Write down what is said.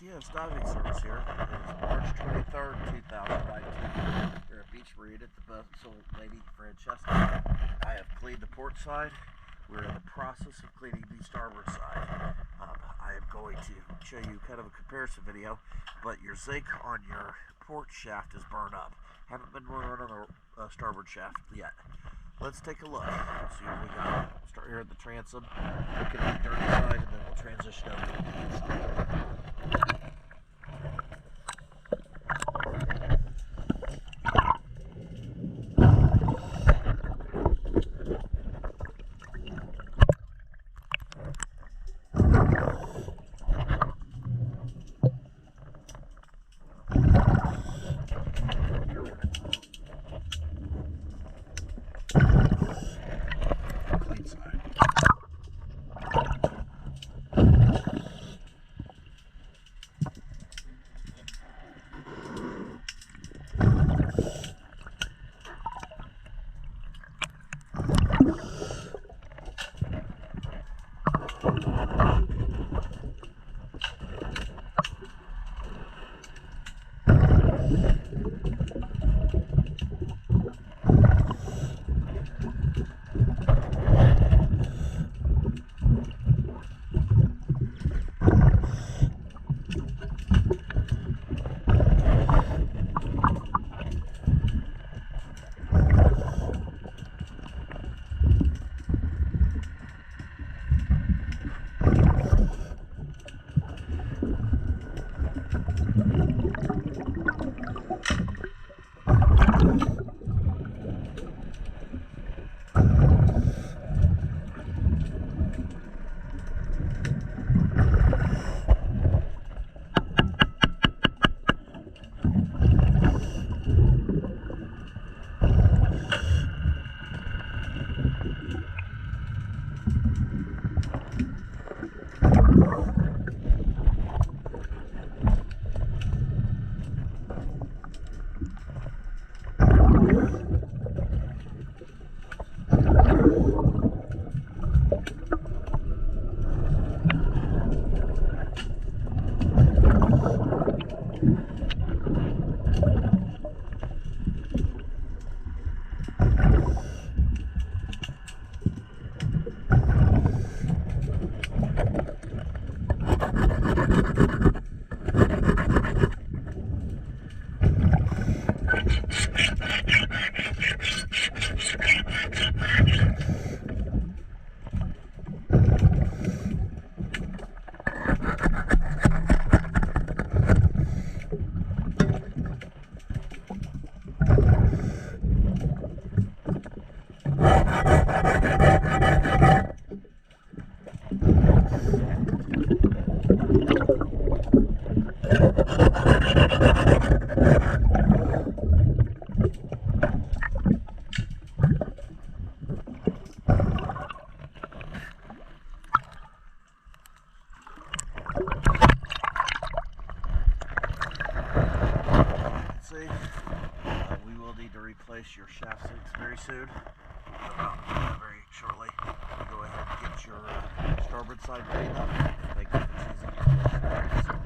Yes, diving service here. It is March 23rd, 2019. Here at Beach Marine at the vessel Lady Francesca. I have cleaned the port side. We're in the process of cleaning the starboard side. I am going to show you kind of a comparison video, but your zinc on your port shaft is burned up. Haven't been run on the starboard shaft yet. Let's take a look. See what we got. We'll start here at the transom, looking at the dirty side, and then we'll transition over to the clean side. Clean side. We will need to replace your shaft sinks very soon, very shortly. You go ahead and get your starboard side cleaned up. Thank you for choosing your